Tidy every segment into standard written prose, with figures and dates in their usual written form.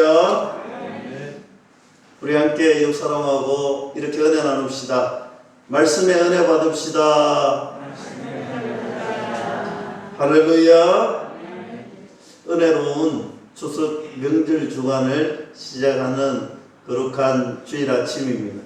할렐루야. 우리 함께 옆 사람하고 이렇게 은혜 나눕시다. 말씀의 은혜 받읍시다. 할렐루야. 은혜로운 추석 명절 주간을 시작하는 거룩한 주일 아침입니다.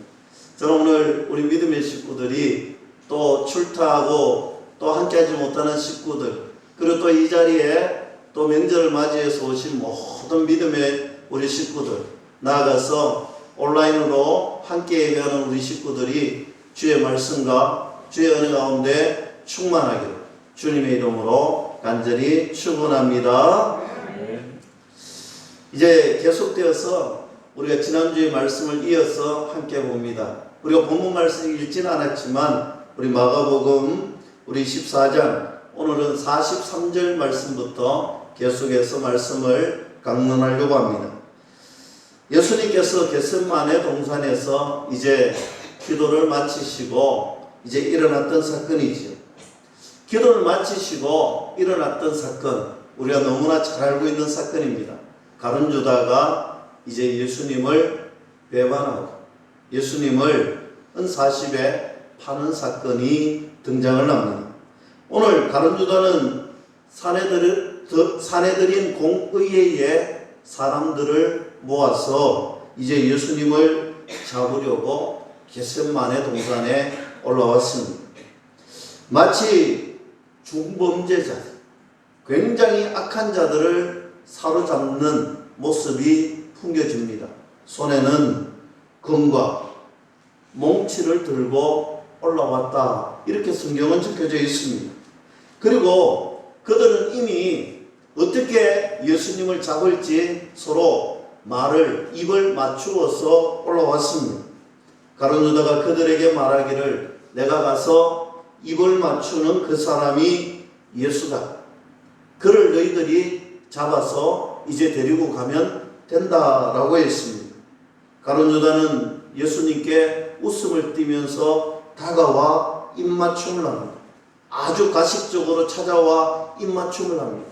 저는 오늘 우리 믿음의 식구들이 또 출타하고 또 함께하지 못하는 식구들, 그리고 또 이 자리에 또 명절을 맞이해서 오신 모든 믿음의 우리 식구들, 나아가서 온라인으로 함께 예배하는 우리 식구들이 주의 말씀과 주의 은혜 가운데 충만하기를 주님의 이름으로 간절히 축원합니다. 이제 계속되어서 우리가 지난주의 말씀을 이어서 함께 봅니다. 우리가 본문 말씀을 읽지는 않았지만 우리 마가복음 우리 14장 오늘은 43절 말씀부터 계속해서 말씀을 강론하려고 합니다. 예수님께서 겟세마네 동산에서 이제 기도를 마치시고 이제 일어났던 사건이죠. 기도를 마치시고 일어났던 사건, 우리가 너무나 잘 알고 있는 사건입니다. 가룟 유다가 이제 예수님을 배반하고 예수님을 은40에 파는 사건이 등장을 합니다. 오늘 가룟 유다는 사내들인 공의회의 사람들을 모아서 이제 예수님을 잡으려고 겟세마네 동산에 올라왔습니다. 마치 중범죄자, 굉장히 악한 자들을 사로잡는 모습이 풍겨집니다. 손에는 금과 몽치를 들고 올라왔다, 이렇게 성경은 적혀져 있습니다. 그리고 그들은 이미 어떻게 예수님을 잡을지 서로 입을 맞추어서 올라왔습니다. 가룟 유다가 그들에게 말하기를, 내가 가서 입을 맞추는 그 사람이 예수다. 그를 너희들이 잡아서 이제 데리고 가면 된다라고 했습니다. 가룟 유다는 예수님께 웃음을 띠면서 다가와 입맞춤을 합니다. 아주 가식적으로 찾아와 입맞춤을 합니다.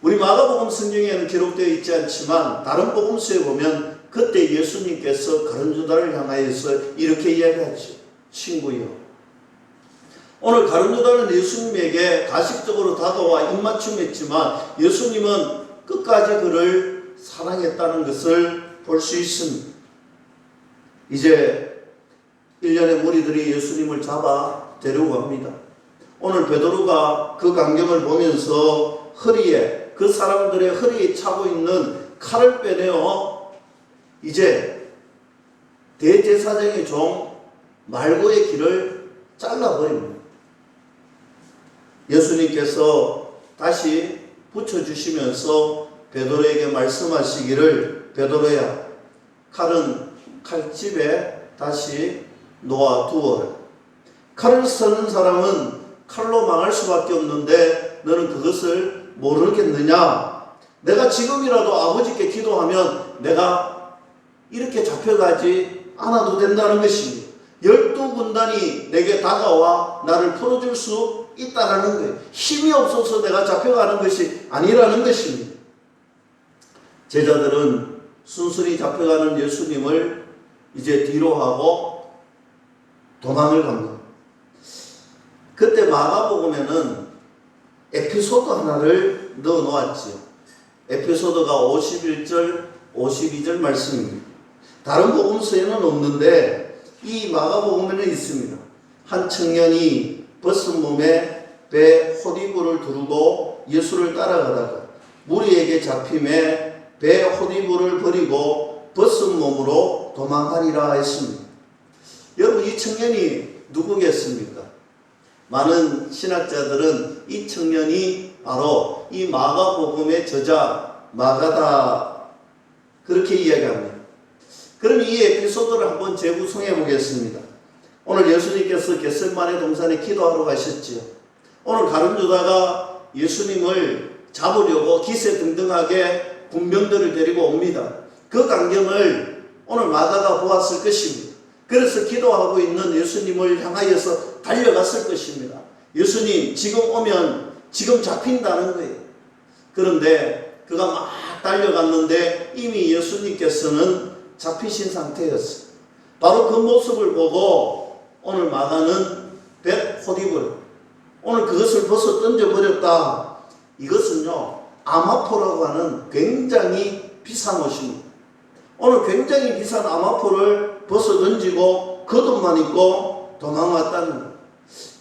우리 마가복음 성경에는 기록되어 있지 않지만 다른 복음서에 보면 그때 예수님께서 가룟 유다를 향하여서 이렇게 이야기하죠. 친구여. 오늘 가룟 유다는 예수님에게 가식적으로 다가와 입맞춤했지만 예수님은 끝까지 그를 사랑했다는 것을 볼 수 있습니다. 이제 1년의 무리들이 예수님을 잡아 데려갑니다. 오늘 베드로가 그 광경을 보면서 그 사람들의 허리에 차고 있는 칼을 빼내어 이제 대제사장의 종 말고의 길을 잘라버립니다. 예수님께서 다시 붙여주시면서 베드로에게 말씀하시기를, 베드로야, 칼은 칼집에 다시 놓아두어라. 칼을 쓰는 사람은 칼로 망할 수밖에 없는데 너는 그것을 모르겠느냐? 내가 지금이라도 아버지께 기도하면 내가 이렇게 잡혀가지 않아도 된다는 것입니다. 12군단이 내게 다가와 나를 풀어줄 수 있다라는 거예요. 힘이 없어서 내가 잡혀가는 것이 아니라는 것입니다. 제자들은 순순히 잡혀가는 예수님을 이제 뒤로 하고 도망을 갑니다. 그때 마가복음에는 에피소드 하나를 넣어 놓았지요. 에피소드가 51절, 52절 말씀입니다. 다른 복음서에는 없는데 이 마가복음에는 있습니다. 한 청년이 벗은 몸에 배 호디부를 두르고 예수를 따라가다가 무리에게 잡힘에 배 호디부를 버리고 벗은 몸으로 도망하리라 했습니다. 여러분, 이 청년이 누구겠습니까? 많은 신학자들은 이 청년이 바로 이 마가복음의 저자 마가다, 그렇게 이야기합니다. 그럼 이 에피소드를 한번 재구성해 보겠습니다. 오늘 예수님께서 겟세마네 동산에 기도하러 가셨지요. 오늘 가룟 유다가 예수님을 잡으려고 기세등등하게 군병들을 데리고 옵니다. 그 광경을 오늘 마가가 보았을 것입니다. 그래서 기도하고 있는 예수님을 향하여서 달려갔을 것입니다. 예수님, 지금 오면 지금 잡힌다는 거예요. 그런데 그가 막 달려갔는데 이미 예수님께서는 잡히신 상태였어요. 바로 그 모습을 보고 오늘 마가는 벳호딥을 오늘 그것을 벗어 던져버렸다. 이것은요, 아마포라고 하는 굉장히 비싼 옷입니다. 오늘 굉장히 비싼 아마포를 벗어 던지고 겉옷만 입고 도망왔다는 거예요.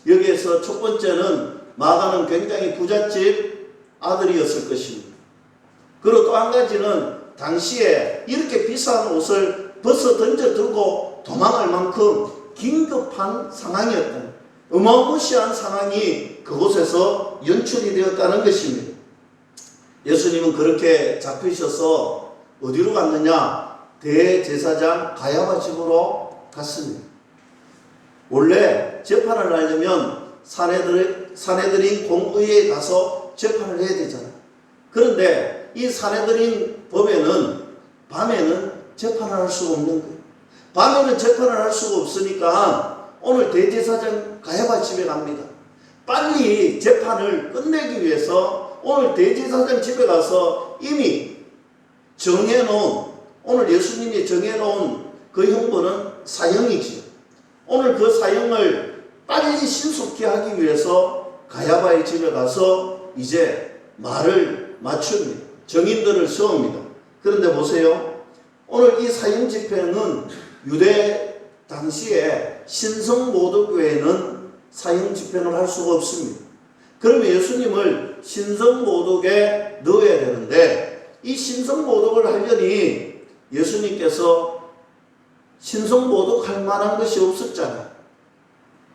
여기에서 첫 번째는 마가는 굉장히 부잣집 아들이었을 것입니다. 그리고 또 한 가지는 당시에 이렇게 비싼 옷을 벗어 던져 두고 도망할 만큼 긴급한 상황이었다. 어마무시한 상황이 그곳에서 연출이 되었다는 것입니다. 예수님은 그렇게 잡히셔서 어디로 갔느냐? 대제사장 가야바 집으로 갔습니다. 원래 재판을 하려면 사내들인 공의회에 가서 재판을 해야 되잖아요. 그런데 이 사내들인 법에는 밤에는 재판을 할 수가 없는 거예요. 밤에는 재판을 할 수가 없으니까 오늘 대제사장 가야바 집에 갑니다. 빨리 재판을 끝내기 위해서 오늘 대제사장 집에 가서 이미 정해놓은, 오늘 예수님이 정해놓은 그 형벌은 사형이지요. 오늘 그 사형을 빨리 신속히 하기 위해서 가야바의 집에 가서 이제 말을 맞춥니다. 정인들을 세웁니다. 그런데 보세요. 오늘 이 사형 집회는 유대 당시에 신성모독교회는 사형 집회를 할 수가 없습니다. 그러면 예수님을 신성모독에 넣어야 되는데 이 신성모독을 하려니 예수님께서 신성모독할 만한 것이 없었잖아요.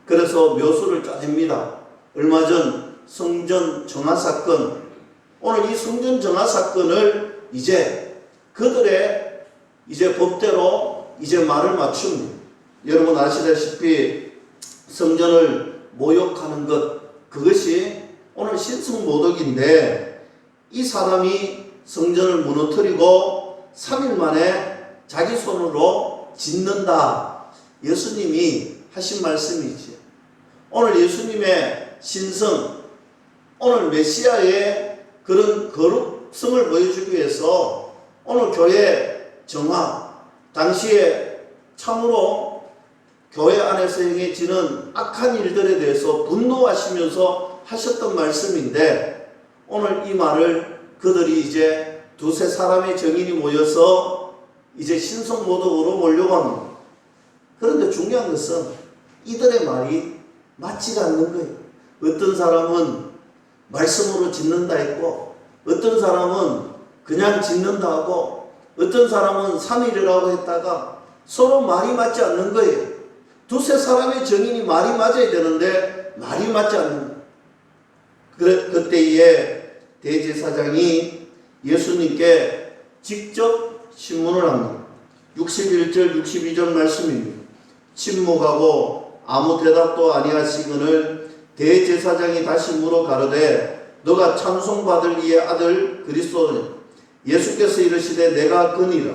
그래서 묘수를 짜냅니다. 얼마 전 성전 정화 사건, 오늘 이 성전 정화 사건을 이제 그들의 이제 법대로 이제 말을 맞춥니다. 여러분 아시다시피 성전을 모욕하는 것, 그것이 오늘 신성모독인데 이 사람이 성전을 무너뜨리고 3일 만에 자기 손으로 짓는다. 예수님이 하신 말씀이지요. 오늘 예수님의 신성, 오늘 메시아의 그런 거룩성을 보여주기 위해서 오늘 교회 정화, 당시에 참으로 교회 안에서 행해지는 악한 일들에 대해서 분노하시면서 하셨던 말씀인데 오늘 이 말을 그들이 이제 두세 사람의 정인이 모여서 이제 신성모독으로 몰려고 합니다. 그런데 중요한 것은 이들의 말이 맞지가 않는 거예요. 어떤 사람은 말씀으로 짓는다 했고 어떤 사람은 그냥 짓는다 하고 어떤 사람은 3일이라고 했다가 서로 말이 맞지 않는 거예요. 두세 사람의 정인이 말이 맞아야 되는데 말이 맞지 않는 거예요. 그때에 대제사장이 예수님께 직접 신문을 합니다. 61절 62절 말씀입니다. 침묵하고 아무 대답도 아니하시거늘 대제사장이 다시 물어 가로되 너가 찬송받을 이의 아들 그리스도냐? 예수께서 이르시되 내가 그니라.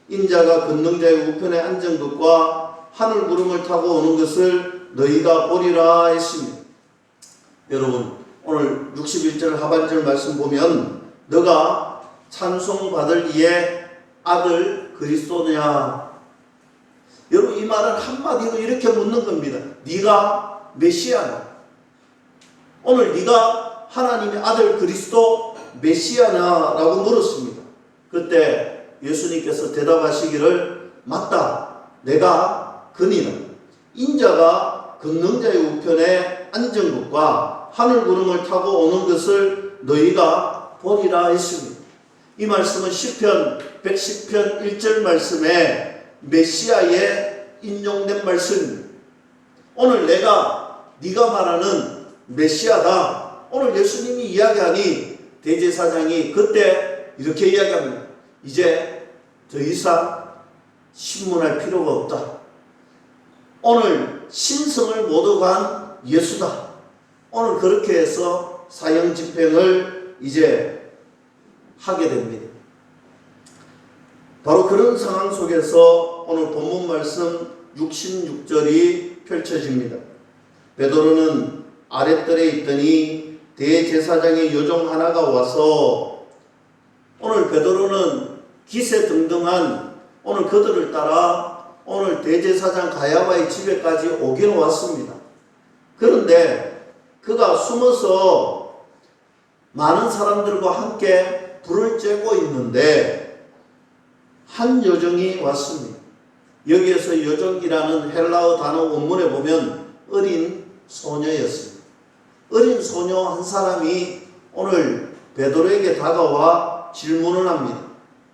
인자가 권능자의 우편에 앉은 것과 하늘 구름을 타고 오는 것을 너희가 보리라 했습니다. 여러분 오늘 61절 하반절 말씀 보면 너가 찬송받을 이의 아들 그리스도냐? 여러분 이 말은 한마디로 이렇게 묻는 겁니다. 네가 메시아냐? 오늘 네가 하나님의 아들 그리스도 메시아냐라고 물었습니다. 그때 예수님께서 대답하시기를 맞다. 내가 그니라. 인자가 권능자의 우편에 앉은 것과 하늘 구름을 타고 오는 것을 너희가 보리라 했습니다. 이 말씀은 시편 110편 1절 말씀에 메시아에 인용된 말씀입니다. 오늘 네가 말하는 메시아다. 오늘 예수님이 이야기하니 대제사장이 그때 이렇게 이야기합니다. 이제 더 이상 신문할 필요가 없다. 오늘 신성을 모독한 예수다. 오늘 그렇게 해서 사형 집행을 이제 하게 됩니다. 바로 그런 상황 속에서 오늘 본문 말씀 66절이 펼쳐집니다. 베드로는 아랫뜰에 있더니 대제사장의 요정 하나가 와서 베드로는 기세등등한 오늘 그들을 따라 오늘 대제사장 가야바의 집에까지 오기는 왔습니다. 그런데 그가 숨어서 많은 사람들과 함께 불을 쬐고 있는데 한 여정이 왔습니다. 여기에서 여정이라는 헬라어 단어 원문에 보면 어린 소녀였습니다. 어린 소녀 한 사람이 오늘 베드로에게 다가와 질문을 합니다.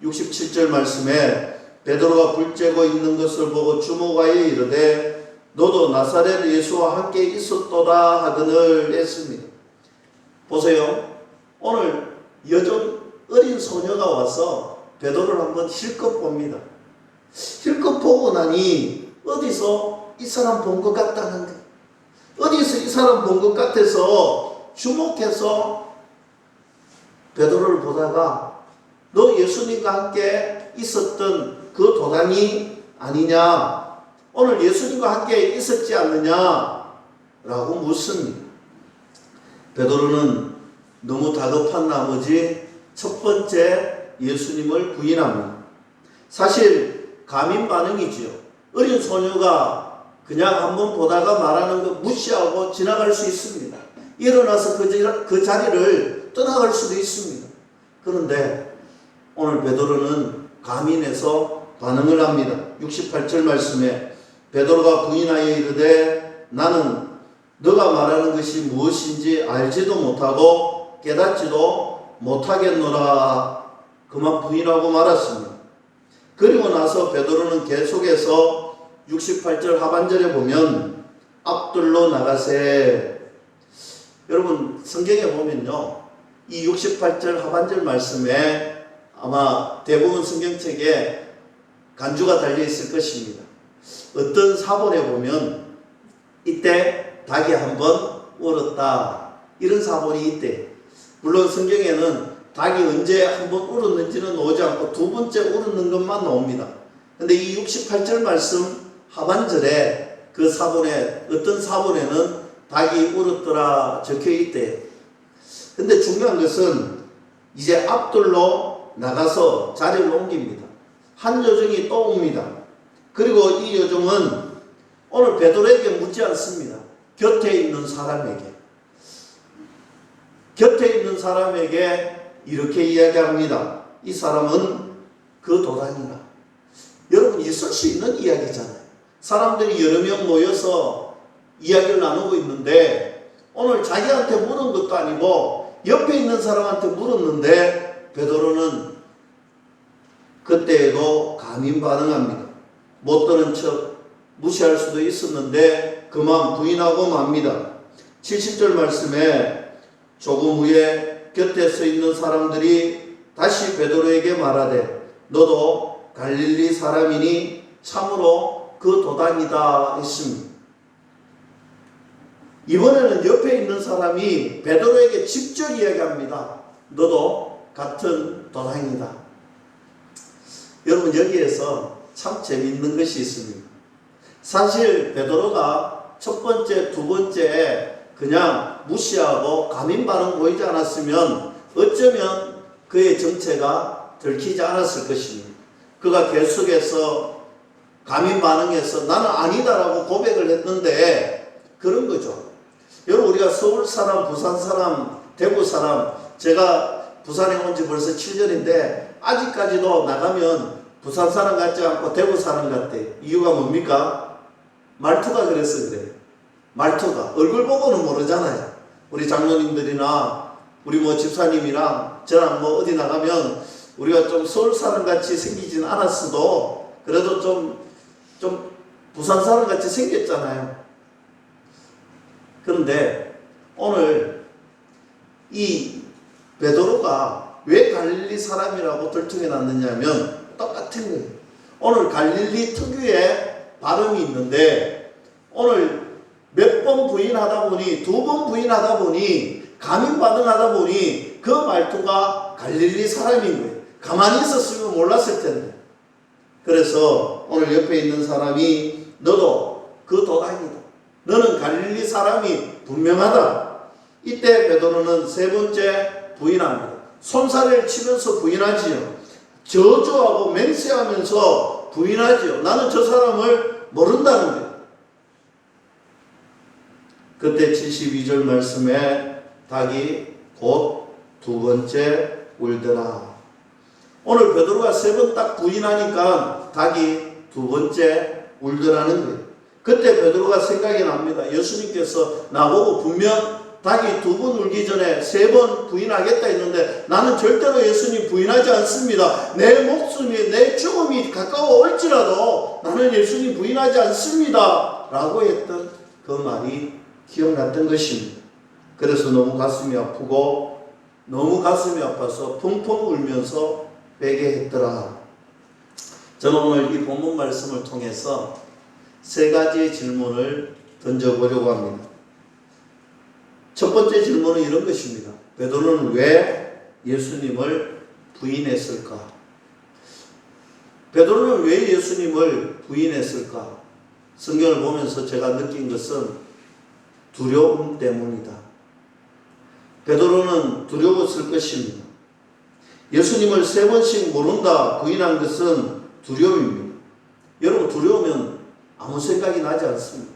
67절 말씀에 베드로가 불 쬐고 있는 것을 보고 주목하여 이르되 너도 나사렛 예수와 함께 있었도다 하거늘 했습니다. 보세요. 오늘 여정 어린 소녀가 와서 베드로를 한번 실컷 봅니다. 실컷 보고 나니 어디서 이 사람 본 것 같다는 거예요. 어디서 이 사람 본 것 같아서 주목해서 베드로를 보다가 너 예수님과 함께 있었던 그 도단이 아니냐? 오늘 예수님과 함께 있었지 않느냐? 라고 묻습니다. 베드로는 너무 다급한 나머지 첫 번째 예수님을 부인합니다. 사실 가민 반응이지요. 어린 소녀가 그냥 한번 보다가 말하는 거 무시하고 지나갈 수 있습니다. 일어나서 그 자리를 떠나갈 수도 있습니다. 그런데 오늘 베드로는 가민해서 반응을 합니다. 68절 말씀에 베드로가 부인하여 이르되 나는 너가 말하는 것이 무엇인지 알지도 못하고 깨닫지도 못하겠노라. 그만 부인하고 말았습니다. 그리고 나서 베드로는 계속해서 68절 하반절에 보면 앞들로 나가세. 여러분 성경에 보면요, 이 68절 하반절 말씀에 아마 대부분 성경책에 간주가 달려 있을 것입니다. 어떤 사본에 보면 이때 닭이 한번 울었다, 이런 사본이 있대. 물론 성경에는 닭이 언제 한번 울었는지는 나오지 않고 두 번째 울었는 것만 나옵니다. 근데 이 68절 말씀 하반절에 그 사본에, 어떤 사본에는 닭이 울었더라 적혀 있대. 근데 중요한 것은 이제 앞들로 나가서 자리를 옮깁니다. 한 여정이 또 옵니다. 그리고 이 여정은 오늘 베드로에게 묻지 않습니다. 곁에 있는 사람에게 이렇게 이야기합니다. 이 사람은 그 도단이라. 여러분, 있을 수 있는 이야기잖아요. 사람들이 여러 명 모여서 이야기를 나누고 있는데 오늘 자기한테 물은 것도 아니고 옆에 있는 사람한테 물었는데 베드로는 그때에도 가민 반응합니다. 못 들은 척 무시할 수도 있었는데 그만 부인하고 맙니다. 70절 말씀에 조금 후에 곁에 서 있는 사람들이 다시 베드로에게 말하되 너도 갈릴리 사람이니 참으로 그 도단이다 했습니다. 이번에는 옆에 있는 사람이 베드로에게 직접 이야기합니다. 너도 같은 도단이다. 여러분, 여기에서 참 재미있는 것이 있습니다. 사실 베드로가 첫 번째, 두 번째 그냥 무시하고 가민 반응 보이지 않았으면 어쩌면 그의 정체가 들키지 않았을 것입니다. 그가 계속해서 가민 반응해서 나는 아니다라고 고백을 했는데 그런 거죠. 여러분, 우리가 서울 사람, 부산 사람, 대구 사람, 제가 부산에 온 지 벌써 7년인데 아직까지도 나가면 부산 사람 같지 않고 대구 사람 같대. 이유가 뭡니까? 말투가 그래서 그래요. 말투가. 얼굴 보고는 모르잖아요. 우리 장로님들이나 우리 집사님이랑 저랑 어디 나가면 우리가 좀 서울 사람 같이 생기진 않았어도 그래도 좀 부산 사람 같이 생겼잖아요. 그런데 오늘 이 베드로가 왜 갈릴리 사람이라고 들통해 놨느냐면 똑같은 거예요. 오늘 갈릴리 특유의 발음이 있는데 오늘 몇 번 부인하다 보니, 두 번 부인하다 보니, 가민 반응하다 보니 그 말투가 갈릴리 사람인 거예요. 가만히 있었으면 몰랐을 텐데. 그래서 오늘 옆에 있는 사람이 너도 그 도단이다. 너는 갈릴리 사람이 분명하다. 이때 베드로는 세 번째 부인합니다. 손사래를 치면서 부인하지요. 저주하고 맹세하면서 부인하지요. 나는 저 사람을 모른다는 거예요. 그때 72절 말씀에 닭이 곧 두 번째 울더라. 오늘 베드로가 세 번 딱 부인하니까 닭이 두 번째 울더라는 거예요. 그때 베드로가 생각이 납니다. 예수님께서 나보고 분명 닭이 두 번 울기 전에 세 번 부인하겠다 했는데 나는 절대로 예수님 부인하지 않습니다. 내 목숨이 내 죽음이 가까워 올지라도 나는 예수님 부인하지 않습니다. 라고 했던 그 말이 기억났던 것입니다. 그래서 너무 가슴이 아프고 너무 가슴이 아파서 펑펑 울면서 베게 했더라. 저는 오늘 이 본문 말씀을 통해서 세 가지의 질문을 던져보려고 합니다. 첫 번째 질문은 이런 것입니다. 베드로는 왜 예수님을 부인했을까? 베드로는 왜 예수님을 부인했을까? 성경을 보면서 제가 느낀 것은 두려움 때문이다. 베드로는 두려웠을 것입니다. 예수님을 세 번씩 모른다 부인한 것은 두려움입니다. 여러분, 두려우면 아무 생각이 나지 않습니다.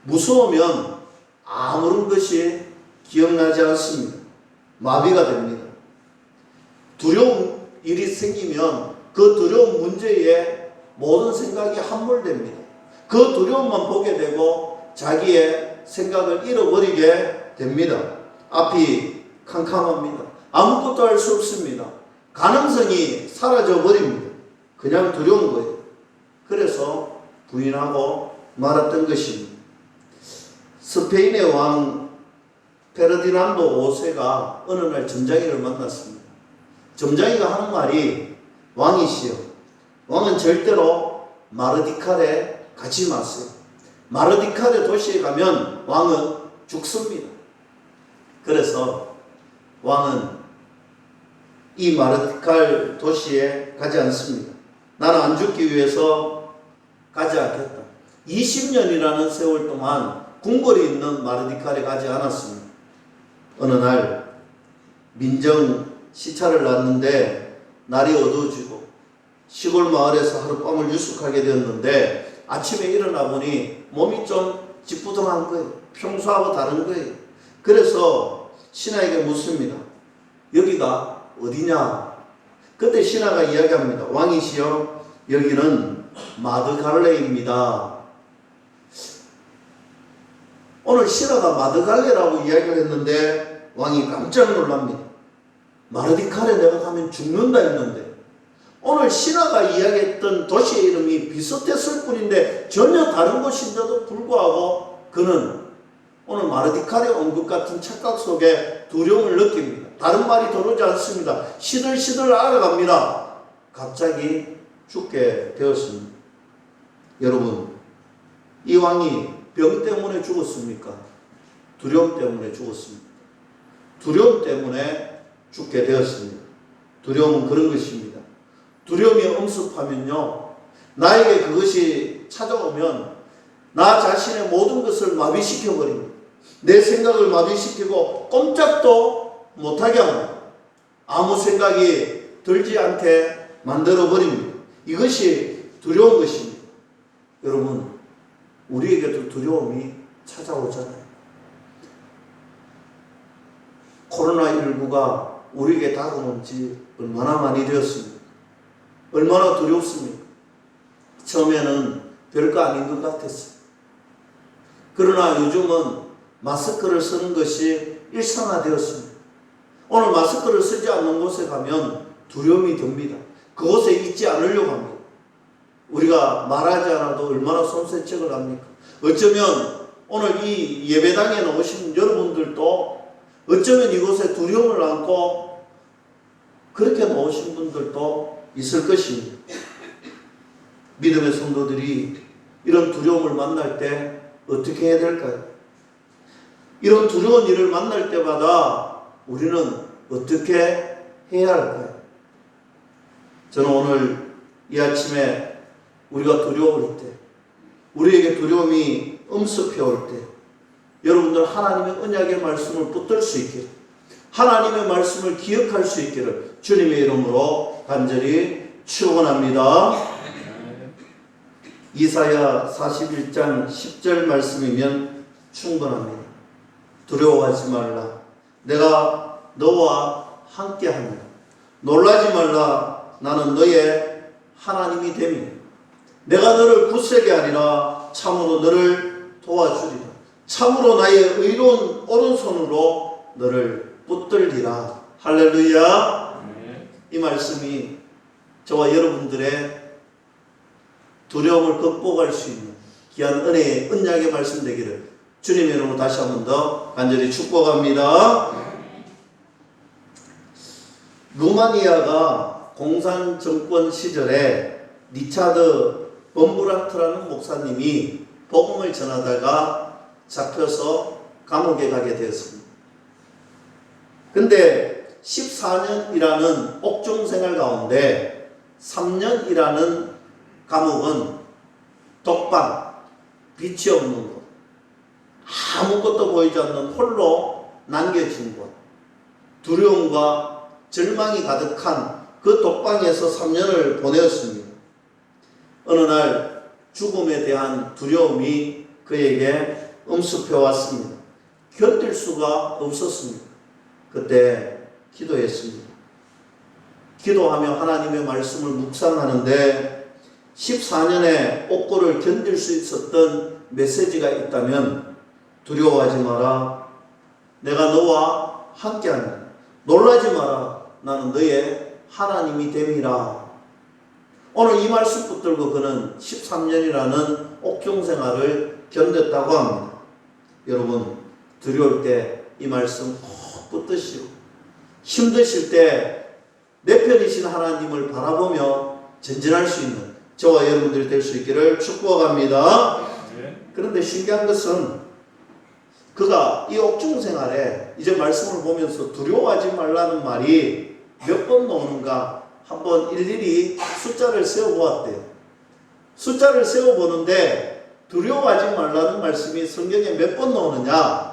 무서우면 아무런 것이 기억나지 않습니다. 마비가 됩니다. 두려운 일이 생기면 그 두려운 문제에 모든 생각이 함몰됩니다. 그 두려움만 보게 되고 자기의 생각을 잃어버리게 됩니다. 앞이 캄캄합니다. 아무것도 할 수 없습니다. 가능성이 사라져버립니다. 그냥 두려운 거예요. 그래서 부인하고 말았던 것입니다. 스페인의 왕 페르디난도 5세가 어느 날 점장이를 만났습니다. 점장이가 하는 말이 왕이시여, 왕은 절대로 마르디칼에 가지 마세요. 마르디칼의 도시에 가면 왕은 죽습니다. 그래서 왕은 이 마르디칼 도시에 가지 않습니다. 나는 안 죽기 위해서 가지 않겠다. 20년이라는 세월 동안 궁궐이 있는 마르디칼에 가지 않았습니다. 어느 날 민정 시차를 놨는데 날이 어두워지고 시골 마을에서 하룻밤을 유숙하게 되었는데 아침에 일어나 보니 몸이 좀 찌뿌둥한 거예요. 평소하고 다른 거예요. 그래서 신하에게 묻습니다. 여기가 어디냐? 그때 신하가 이야기합니다. 왕이시여, 여기는 마드갈레입니다. 오늘 신하가 마드갈레라고 이야기를 했는데 왕이 깜짝 놀랍니다. 마르디칼에 내가 가면 죽는다 했는데 오늘 신하가 이야기했던 도시의 이름이 비슷했을 뿐인데 전혀 다른 곳인데도 불구하고 그는 오늘 마르디칼에 온 것 같은 착각 속에 두려움을 느낍니다. 다른 말이 들어오지 않습니다. 시들시들 알아갑니다. 갑자기 죽게 되었습니다. 여러분, 이 왕이 병 때문에 죽었습니까? 두려움 때문에 죽었습니다. 두려움 때문에 죽게 되었습니다. 두려움은 그런 것입니다. 두려움이 엄습하면요, 나에게 그것이 찾아오면 나 자신의 모든 것을 마비시켜버립니다. 내 생각을 마비시키고 꼼짝도 못하게 합니다. 아무 생각이 들지 않게 만들어버립니다. 이것이 두려운 것입니다. 여러분, 우리에게도 두려움이 찾아오잖아요. 코로나19가 우리에게 다가온 지 얼마나 많이 되었습니까? 얼마나 두렵습니까? 처음에는 별거 아닌 것 같았어요. 그러나 요즘은 마스크를 쓰는 것이 일상화되었습니다. 오늘 마스크를 쓰지 않는 곳에 가면 두려움이 듭니다. 그곳에 있지 않으려고 합니다. 우리가 말하지 않아도 얼마나 손세척을 합니까? 어쩌면 오늘 이 예배당에 나오신 여러분들도 어쩌면 이곳에 두려움을 안고 그렇게 나오신 분들도 있을 것입니다. 믿음의 성도들이 이런 두려움을 만날 때 어떻게 해야 될까요? 이런 두려운 일을 만날 때마다 우리는 어떻게 해야 할까요? 저는 오늘 이 아침에 우리가 두려울 때, 우리에게 두려움이 엄습해 올 때, 여러분들 하나님의 언약의 말씀을 붙들 수 있게, 하나님의 말씀을 기억할 수 있기를 주님의 이름으로 간절히 축원합니다. 이사야 41장 10절 말씀이면 충분합니다. 두려워하지 말라. 내가 너와 함께하노라. 놀라지 말라. 나는 너의 하나님이 됨이라. 내가 너를 굳세게 하리라. 참으로 너를 도와주리라. 참으로 나의 의로운 오른손으로 너를 붙들리라. 할렐루야. 이 말씀이 저와 여러분들의 두려움을 극복할 수 있는 귀한 은혜의 언약의 말씀 되기를 주님의 이름으로 다시 한 번 더 간절히 축복합니다. 루마니아가 공산정권 시절에 리차드 범브라트라는 목사님이 복음을 전하다가 잡혀서 감옥에 가게 되었습니다. 근데 14년이라는 옥중 생활 가운데 3년이라는 감옥은 독방, 빛이 없는 곳, 아무것도 보이지 않는 홀로 남겨진 곳, 두려움과 절망이 가득한 그 독방에서 3년을 보내었습니다. 어느 날 죽음에 대한 두려움이 그에게 엄습해 왔습니다. 견딜 수가 없었습니다. 그때 기도했습니다. 기도하며 하나님의 말씀을 묵상하는데 14년의 옥고를 견딜 수 있었던 메시지가 있다면 두려워하지 마라. 내가 너와 함께하노라. 놀라지 마라. 나는 너의 하나님이 됨이라. 오늘 이 말씀 붙들고 그는 13년이라는 옥중 생활을 견뎠다고 합니다. 여러분 두려울 때 이 말씀 꼭 붙드시고 힘드실 때 내 편이신 하나님을 바라보며 전진할 수 있는 저와 여러분들이 될 수 있기를 축복합니다. 그런데 신기한 것은 그가 이 옥중 생활에 이제 말씀을 보면서 두려워하지 말라는 말이 몇 번 나오는가 한번 일일이 숫자를 세워보았대요. 숫자를 세워보는데 두려워하지 말라는 말씀이 성경에 몇 번 나오느냐?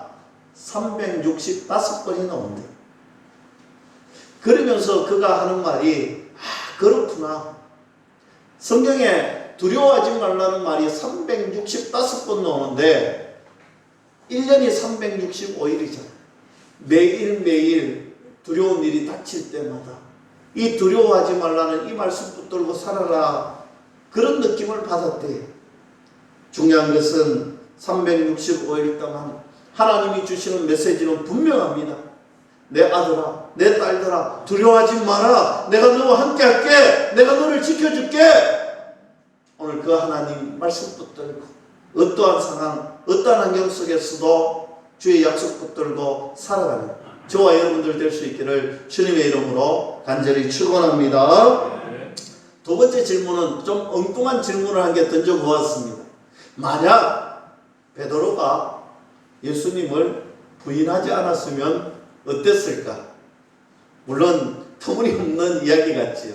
365번이 나온대요. 그러면서 그가 하는 말이 그렇구나. 성경에 두려워하지 말라는 말이 365번 나오는데 1년이 365일이잖아. 매일매일 두려운 일이 닥칠 때마다 이 두려워하지 말라는 이 말씀 붙들고 살아라. 그런 느낌을 받았대요. 중요한 것은 365일 동안 하나님이 주시는 메시지는 분명합니다. 내 아들아, 내 딸들아, 두려워하지 마라. 내가 너와 함께 할게. 내가 너를 지켜줄게. 오늘 그 하나님 말씀 붙들고 어떠한 상황, 어떠한 환경 속에서도 주의 약속 붙들고 살아가는 저와 여러분들 될 수 있기를 주님의 이름으로 간절히 축원합니다. 두 번째 질문은 좀 엉뚱한 질문을 한 개 던져보았습니다. 만약 베드로가 예수님을 부인하지 않았으면 어땠을까? 물론 터무니없는 이야기 같지요.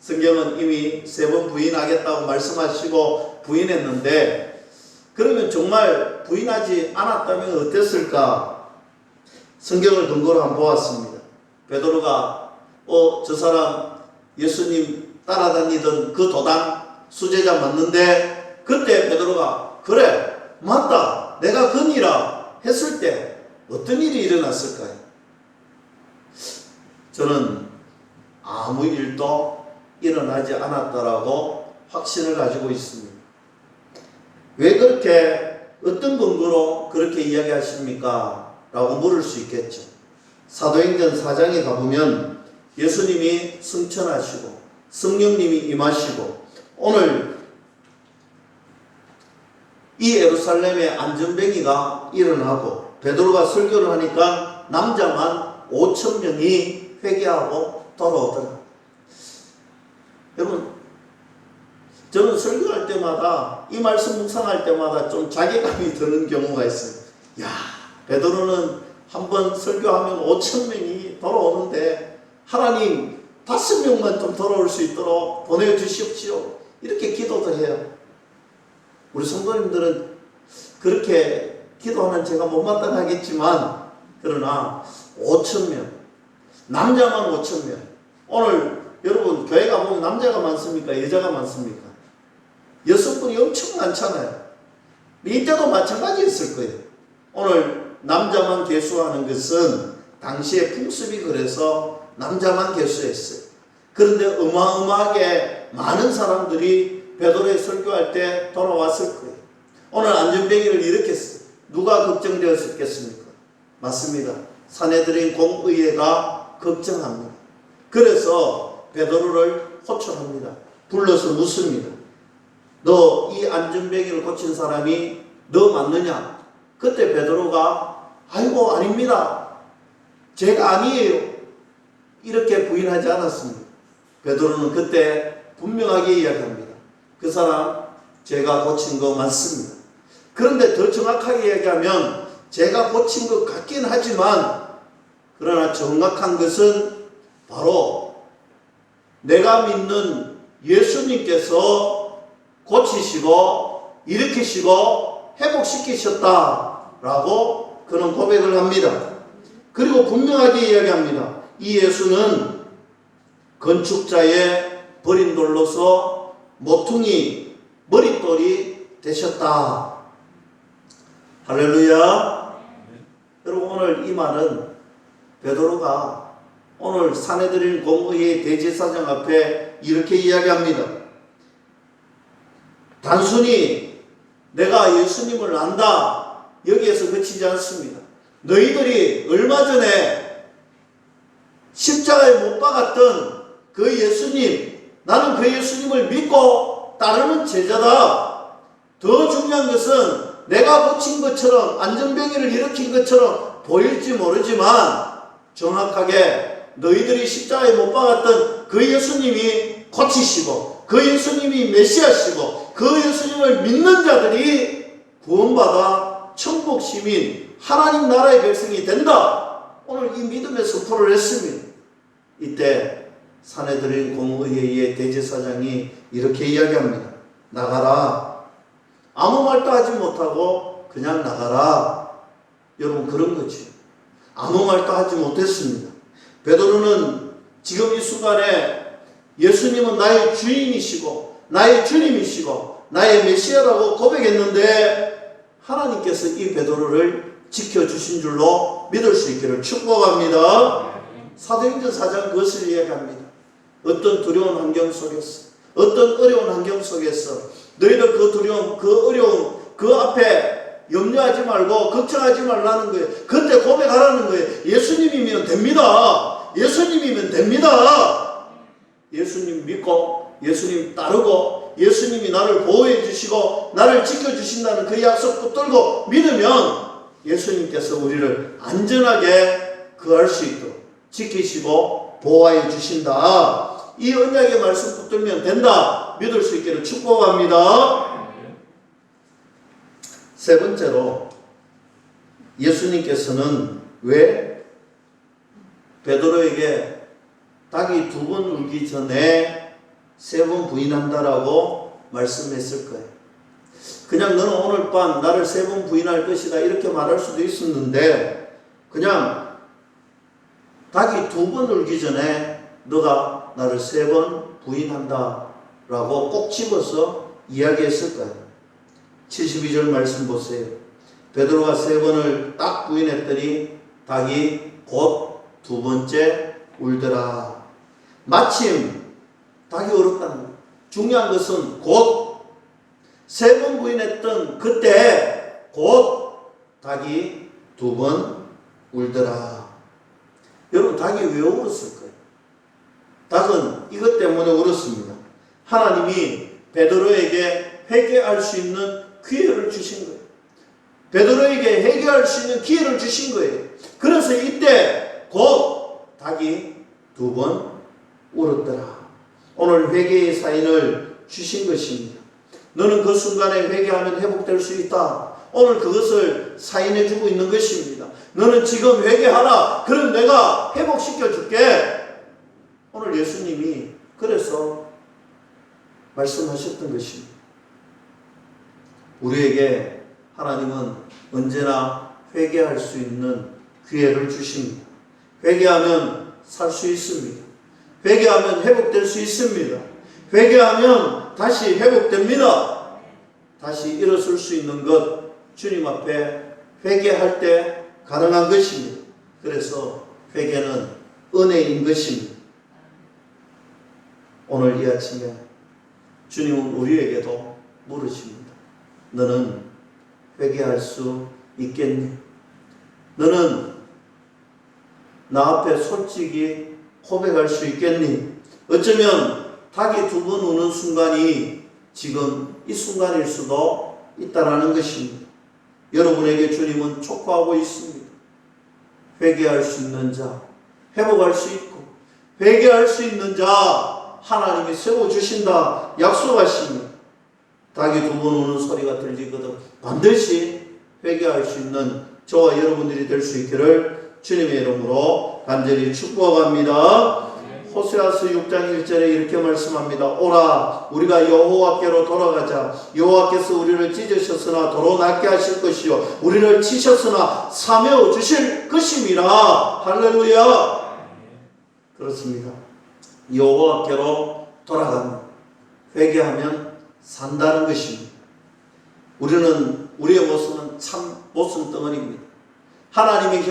성경은 이미 3번 부인하겠다고 말씀하시고 부인했는데 그러면 정말 부인하지 않았다면 어땠을까? 성경을 근거로 한번 보았습니다. 베드로가 저 사람 예수님 따라다니던 그 도단 수제자 맞는데 그때 베드로가 그래 맞다 내가 그니라 했을 때 어떤 일이 일어났을까요? 저는 아무 일도 일어나지 않았다라고 확신을 가지고 있습니다. 왜 그렇게 어떤 근거로 그렇게 이야기하십니까? 라고 물을 수 있겠죠. 사도행전 4장에 가보면 예수님이 승천하시고 성령님이 임하시고 오늘 이 예루살렘에 안전뱅이가 일어나고 베드로가 설교를 하니까 남자만 5,000명이 회개하고 돌아오더라. 여러분 저는 설교할 때마다 이 말씀 묵상할 때마다 좀 자괴감이 드는 경우가 있어요. 야 베드로는 한번 설교하면 5,000명이 돌아오는데 하나님 5명만 좀 돌아올 수 있도록 보내주십시오. 이렇게 기도도 해요. 우리 성도님들은 그렇게 기도하는 제가 못마땅하겠지만 그러나 5,000명 남자만 5,000명. 오늘 여러분 교회 가보면 남자가 많습니까? 여자가 많습니까? 여성분이 엄청 많잖아요. 이때도 마찬가지였을 거예요. 오늘 남자만 계수하는 것은 당시의 풍습이 그래서 남자만 계수했어요. 그런데 어마어마하게 많은 사람들이 베드로의 설교할 때 돌아왔을 거예요. 오늘 안전뱅이를 일으켰어요. 누가 걱정되었겠습니까? 맞습니다. 사내들인 공의회가 걱정합니다. 그래서 베드로를 호출합니다. 불러서 묻습니다. 너 이 안전뱅이를 고친 사람이 너 맞느냐? 그때 베드로가 아이고 아닙니다. 제가 아니에요. 이렇게 부인하지 않았습니다. 베드로는 그때 분명하게 이야기합니다. 그 사람 제가 고친 거 맞습니다. 그런데 더 정확하게 얘기하면 제가 고친 것 같긴 하지만 그러나 정확한 것은 바로 내가 믿는 예수님께서 고치시고 일으키시고 회복시키셨다라고 그는 고백을 합니다. 그리고 분명하게 이야기합니다. 이 예수는 건축자의 버린 돌로서 모퉁이 머릿돌이 되셨다. 할렐루야. 여러분 오늘 이 말은 베드로가 오늘 사내들인 공의회 대제사장 앞에 이렇게 이야기합니다. 단순히 내가 예수님을 안다 여기에서 그치지 않습니다. 너희들이 얼마 전에 십자가에 못 박았던 그 예수님, 나는 그 예수님을 믿고 따르는 제자다. 더 중요한 것은 내가 고친 것처럼 안전병이를 일으킨 것처럼 보일지 모르지만 정확하게 너희들이 십자가에 못 박았던 그 예수님이 고치시고 그 예수님이 메시아시고 그 예수님을 믿는 자들이 구원받아 천국 시민 하나님 나라의 백성이 된다. 오늘 이 믿음의 선포를 했습니다. 이때 사내들인 공의회의 대제사장이 이렇게 이야기합니다. 나가라. 아무 말도 하지 못하고 그냥 나가라. 여러분 그런 거죠. 아무 말도 하지 못했습니다. 베드로는 지금 이 순간에 예수님은 나의 주인이시고 나의 주님이시고 나의 메시아라고 고백했는데 하나님께서 이 베드로를 지켜주신 줄로 믿을 수 있기를 축복합니다. 사도행전 4장 그것을 이야기합니다. 어떤 두려운 환경 속에서 어떤 어려운 환경 속에서 너희들 그 두려움 그 어려움 그 앞에 염려하지 말고 걱정하지 말라는 거예요. 그때 고백하라는 거예요. 예수님이면 됩니다. 예수님이면 됩니다. 예수님 믿고 예수님 따르고 예수님이 나를 보호해 주시고 나를 지켜주신다는 그 약속 붙들고 믿으면 예수님께서 우리를 안전하게 거할 수 있도록 지키시고 보호해 주신다. 이 언약의 말씀 붙들면 된다. 믿을 수 있기를 축복합니다. 세 번째로 예수님께서는 왜 베드로에게 닭이 2번 울기 전에 3번 부인한다라고 말씀했을 거예요. 그냥 너는 오늘 밤 나를 3번 부인할 것이다 이렇게 말할 수도 있었는데 그냥 닭이 2번 울기 전에 너가 나를 3번 부인한다 라고 꼭 집어서 이야기했을 거예요. 72절 말씀 보세요. 베드로가 3번을 딱 부인했더니 닭이 곧 2번째 울더라. 마침 닭이 울었다는 거예요. 중요한 것은 곧 3번 부인했던 그때 곧 닭이 2번 울더라. 여러분 닭이 왜 울었을 거예요? 닭은 이것 때문에 울었습니다. 하나님이 베드로에게 회개할 수 있는 기회를 주신 거예요. 베드로에게 회개할 수 있는 기회를 주신 거예요. 그래서 이때 곧 닭이 2번 울었더라. 오늘 회개의 사인을 주신 것입니다. 너는 그 순간에 회개하면 회복될 수 있다. 오늘 그것을 사인해주고 있는 것입니다. 너는 지금 회개하라. 그럼 내가 회복시켜 줄게. 오늘 예수님이 그래서 말씀하셨던 것입니다. 우리에게 하나님은 언제나 회개할 수 있는 기회를 주십니다. 회개하면 살 수 있습니다. 회개하면 회복될 수 있습니다. 회개하면 다시 회복됩니다. 다시 일어설 수 있는 것, 주님 앞에 회개할 때 가능한 것입니다. 그래서 회개는 은혜인 것입니다. 오늘 이 아침에 주님은 우리에게도 물으십니다. 너는 회개할 수 있겠니? 너는 나 앞에 솔직히 고백할 수 있겠니? 어쩌면 닭이 2번 우는 순간이 지금 이 순간일 수도 있다라는 것입니다. 여러분에게 주님은 촉구하고 있습니다. 회개할 수 있는 자, 회복할 수 있고 회개할 수 있는 자 하나님이 세워주신다 약속하십니다. 닭이 2번 우는 소리가 들리거든 반드시 회개할 수 있는 저와 여러분들이 될 수 있기를 주님의 이름으로 간절히 축복합니다. 호세아서 6장 1절에 이렇게 말씀합니다. 오라 우리가 여호와께로 돌아가자. 여호와께서 우리를 찢으셨으나 도로 낫게 하실 것이요 우리를 치셨으나 사며 주실 것임이라. 할렐루야. 그렇습니다. 여호와께로 돌아갑니다. 회개하면 산다는 것입니다. 우리의 모습은 참 모순 덩어리입니다. 하나님의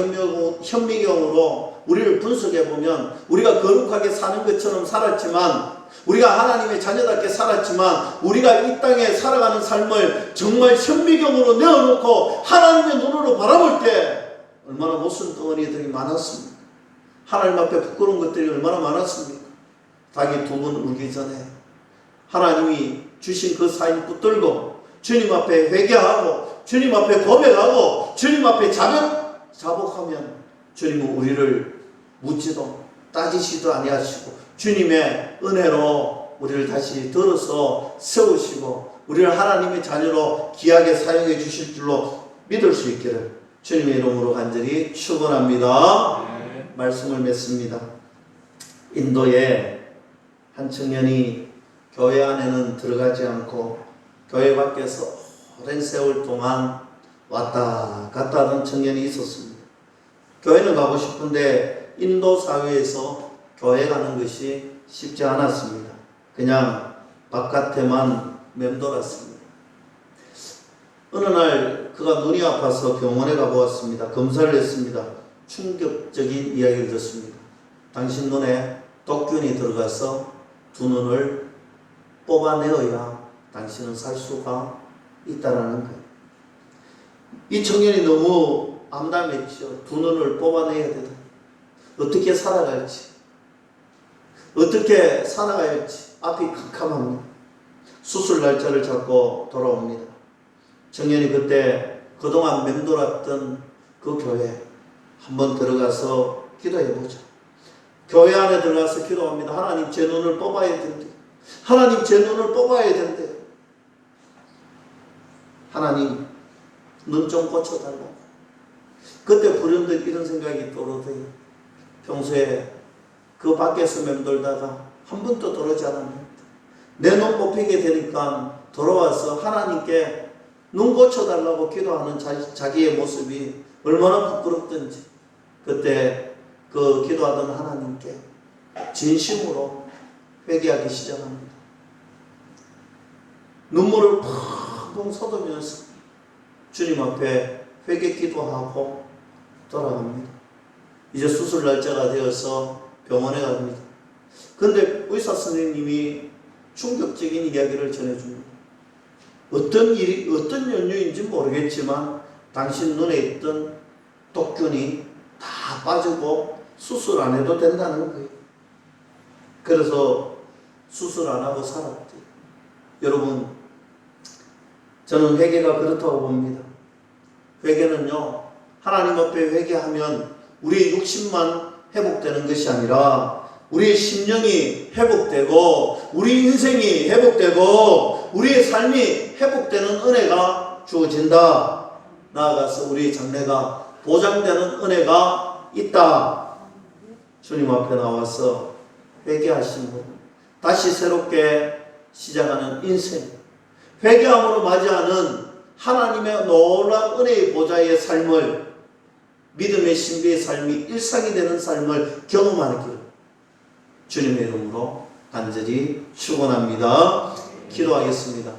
현미경으로 우리를 분석해보면 우리가 거룩하게 사는 것처럼 살았지만, 우리가 하나님의 자녀답게 살았지만, 우리가 이 땅에 살아가는 삶을 정말 현미경으로 내어놓고 하나님의 눈으로 바라볼 때 얼마나 모순 덩어리들이 많았습니까? 하나님 앞에 부끄러운 것들이 얼마나 많았습니까? 닭이 2번 울기 전에 하나님이 주신 그 사인 붙들고 주님 앞에 회개하고 주님 앞에 고백하고 주님 앞에 자복하면 주님은 우리를 묻지도 따지시도 아니하시고 주님의 은혜로 우리를 다시 들어서 세우시고 우리를 하나님의 자녀로 귀하게 사용해 주실 줄로 믿을 수 있기를 주님의 이름으로 간절히 축원합니다. 말씀을 맺습니다. 인도에 한 청년이 교회 안에는 들어가지 않고 교회 밖에서 오랜 세월 동안 왔다 갔다 하던 청년이 있었습니다. 교회는 가고 싶은데 인도 사회에서 교회 가는 것이 쉽지 않았습니다. 그냥 바깥에만 맴돌았습니다. 어느 날 그가 눈이 아파서 병원에 가보았습니다. 검사를 했습니다. 충격적인 이야기를 듣습니다. 당신 눈에 독균이 들어가서 2눈을 뽑아내어야 당신은 살 수가 있다라는 거예요. 이 청년이 너무 암담했죠. 2눈을 뽑아내야 되다. 어떻게 살아갈지, 어떻게 살아가야 할지 앞이 캄캄합니다. 수술 날짜를 잡고 돌아옵니다. 청년이 그때 그동안 맴돌았던 그 교회 한번 들어가서 기도해보자. 교회 안에 들어가서 기도합니다. 하나님 제 눈을 뽑아야 된대. 하나님 제 눈을 뽑아야 된대. 하나님 눈 좀 고쳐달라고. 그때 불현듯 이런 생각이 떠오르더니 평소에 그 밖에서 맴돌다가 한 번도 들어오지 않았는데 내 눈 뽑히게 되니까 돌아와서 하나님께 눈 고쳐달라고 기도하는 자기의 모습이 얼마나 부끄럽던지 그때 그 기도하던 하나님께 진심으로 회개하기 시작합니다. 눈물을 펑펑 쏟으면서 주님 앞에 회개 기도하고 돌아갑니다. 이제 수술 날짜가 되어서 병원에 갑니다. 그런데 의사 선생님이 충격적인 이야기를 전해줍니다. 어떤 연유인지 모르겠지만 당신 눈에 있던 독균이 다 빠지고 수술 안 해도 된다는 거예요. 그래서 수술 안 하고 살았대요. 여러분, 저는 회개가 그렇다고 봅니다. 회개는요, 하나님 앞에 회개하면 우리의 육신만 회복되는 것이 아니라 우리의 심령이 회복되고 우리 인생이 회복되고 우리의 삶이 회복되는 은혜가 주어진다. 나아가서 우리의 장래가 보장되는 은혜가 있다. 주님 앞에 나와서 회개하신 분, 다시 새롭게 시작하는 인생, 회개함으로 맞이하는 하나님의 놀라운 은혜의 보좌의 삶을 믿음의 신비의 삶이 일상이 되는 삶을 경험하기를 주님의 이름으로 간절히 축원합니다. 기도하겠습니다.